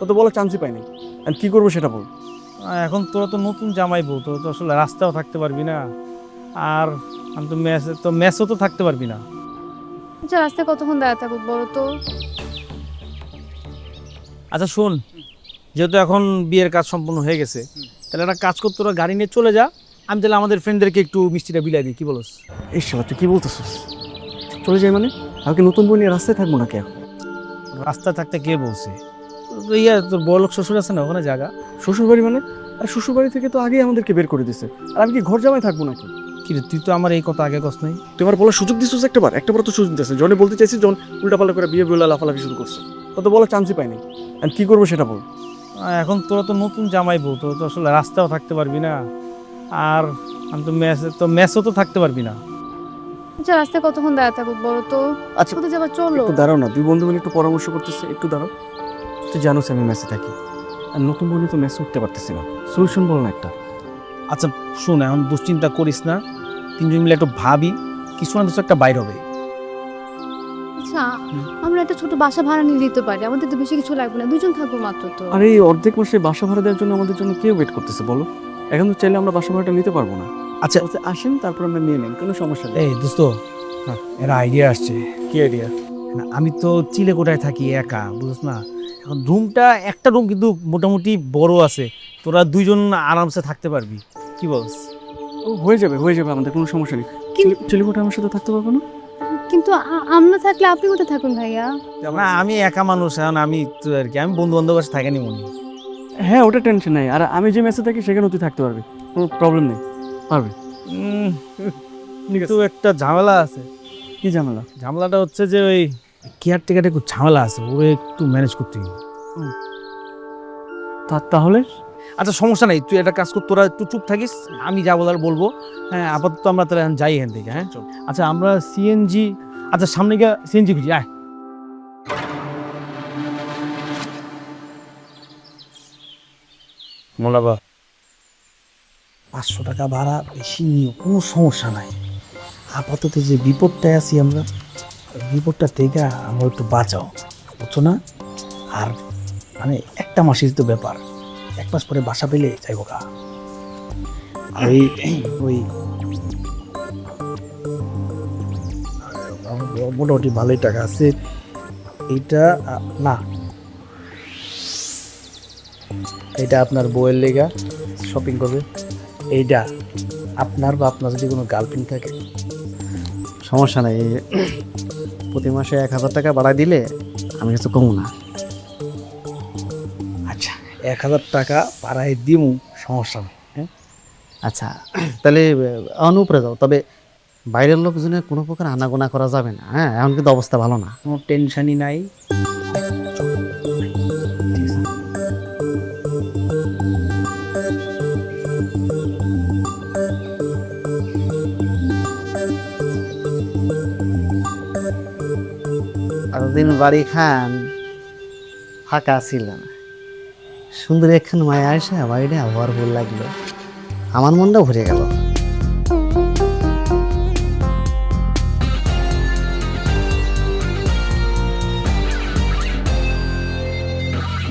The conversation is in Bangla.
ও তো বলার চান্সই পাইনি। আর কি করবো সেটা বল। এখন তোরা তো নতুন জামাই বউ, তোরা তো আসলে রাস্তাও থাকতে পারবি না, আর আমি তো মেসও তো থাকতে পারবি না। আচ্ছা রাস্তায় কতক্ষণ দাঁড়া থাকবো বলো তো? আচ্ছা শোন, যেহেতু এখন বিয়ের কাজ সম্পূর্ণ হয়ে গেছে, তাহলে একটা কাজ কর, তোরা গাড়ি নিয়ে চলে যা, আমি তাহলে আমাদের ফ্রেন্ডদেরকে একটু মিষ্টিটা বিলাই দিই, কি বলস? এই শালা তুই কি বলতেছিস? চলে যাই মানে? কালকে নতুন বই নিয়ে রাস্তায় থাকবো নাকি এখন? রাস্তায় থাকতে কে বলছে? ইয়া তোর বড়লোক শ্বশুর আছে না ওখানে জায়গা? শ্বশুরবাড়ি মানে? আর শ্বশুরবাড়ি থেকে তো আগেই আমাদেরকে বের করে দিছে। আর আমি কি ঘর জামাই থাকবো নাকি? কি রে, তুই তো আমার এই কথা আগে কস নাই। তুই আমার বলার সুযোগ দিছিস একটাবার তো সুযোগ দিয়েছে। জনে বলতে চাইছিস, জন উল্টাপাল্টা করে বিয়ে বলে লাফালাফি শুরু করছে। ও তো বলার চান্সই পাইনি। আর কি করবো সেটা বল। এখন তোরা তো নতুন জামাই বউ, তোরা তো আসলে রাস্তাও থাকতে পারবি না, আর আমি তো মেসও তো থাকতে পারবি না। আচ্ছা রাস্তায় কতক্ষণ দাঁড়া থাকবো বলো তো? আচ্ছা কোথায় যাবার চলো। একটু দাঁড়াও না, দুই বন্ধু মিলে একটু পরামর্শ করতেছে, একটু দাঁড়াও। তুই জানোস আমি মেসে থাকি, আর নতুন বন্ধু তো মেসে উঠতে পারতেছি না। সলিউশন বল না একটা। আচ্ছা শোন, এখন দুশ্চিন্তা করিস না, তিনজন মিলে একটু ভাবি, কিছু না কিছু একটা বাইর হবে। আচ্ছা আমরা একটা ছোট বাসা ভাড়া নিয়ে দিতে পারি, আমাদের তো বেশি কিছু লাগবে না, দুজন থাকবো মাত্র তো। আর এই অর্ধেক মাসে বাসা ভাড়া দেওয়ার জন্য আমাদের জন্য কে ওয়েট করতেছে বলো? এখন তো চাইলে আমরা বাসা ভাড়াটা নিতে পারবো না। আচ্ছা আসেন, তারপর আমরা নিয়ে নেন, কোনো সমস্যা নেই। এই দোস্ত, এরা আইডিয়া আসছে। কি আইডিয়া? না, আমি তো চিলেকোঠায় থাকি একা, বুঝছ না? এখন একটা রুম কিন্তু মোটামুটি বড় আছে, তোরা দুইজন আরামসে থাকতে পারবি, কি বলস? ও হয়ে যাবে আমাদের, কোনো সমস্যা নেই। চিলিকোটা আমার সাথে থাকতে পারবো না? কিন্তু আমরা থাকলে আপনি কোথায় থাকুন ভাইয়া? না আমি একা মানুষ, এখন আমি তো আর কি, আমি বন্ধু বান্ধব থাকেনি মনে। হ্যাঁ ওটা টেনশন নাই। আর আমি যে মেসে থাকি সেখানেও তুই থাকতে পারবি, কোনো প্রবলেম নেই, পারবি। কিন্তু একটা ঝামেলা আছে। কি ঝামেলা? ঝামেলাটা হচ্ছে যে ওই কেয়ারটেকারে একটু ঝামেলা আছে, ওরে একটু ম্যানেজ করতে হবে। তাহলে আচ্ছা সমস্যা নাই, তুই একটা কাজ কর, তোরা একটু চুপ থাকিস, আমি যা বলার বলবো। হ্যাঁ আপাতত আমরা তাহলে এখন যাই এখান থেকে। হ্যাঁ আচ্ছা আমরা সিএনজি, আচ্ছা সামনে গিয়ে সিএনজি খুঁজি, আয়। মোলাবা 500 টাকা ভাড়া বেশি নিও, কোনো সমস্যা নাই। আপাতত যে বিপদটায় আছি আমরা, ওই বিপদটা থেকে আমরা একটু বাঁচাও, বুঝছো না? আর মানে একটা মাসের তো ব্যাপার, 1 মাস পরে বাসা পেলে যাইব গা। ওই ওই মোটামুটি ভালোই টাকা আছে। এইটা না, এটা আপনার বউয়ের লেগা শপিং করবে। এইটা আপনার বা আপনার যদি কোনো গার্লফ্রেন্ড থাকে সমস্যা নাই, প্রতি মাসে 1000 টাকা বাড়ায় দিলে আমি কিছু কমু না। আচ্ছা 1000 টাকা বাড়ায় দিমু, সমস্যা নেই। হ্যাঁ আচ্ছা তাহলে অনুপরে যাও, তবে বাইরের লোকজনের কোনো প্রকার আনাগোনা করা যাবে না। হ্যাঁ এখন কিন্তু অবস্থা ভালো না, কোনো টেনশনই নাই। এতদিন বাড়ি খান ফাঁকা ছিল না, সুন্দর একখান মায়া আসে বাড়িটা আবার ভুল লাগলো, আমার মনটা ভরে গেল।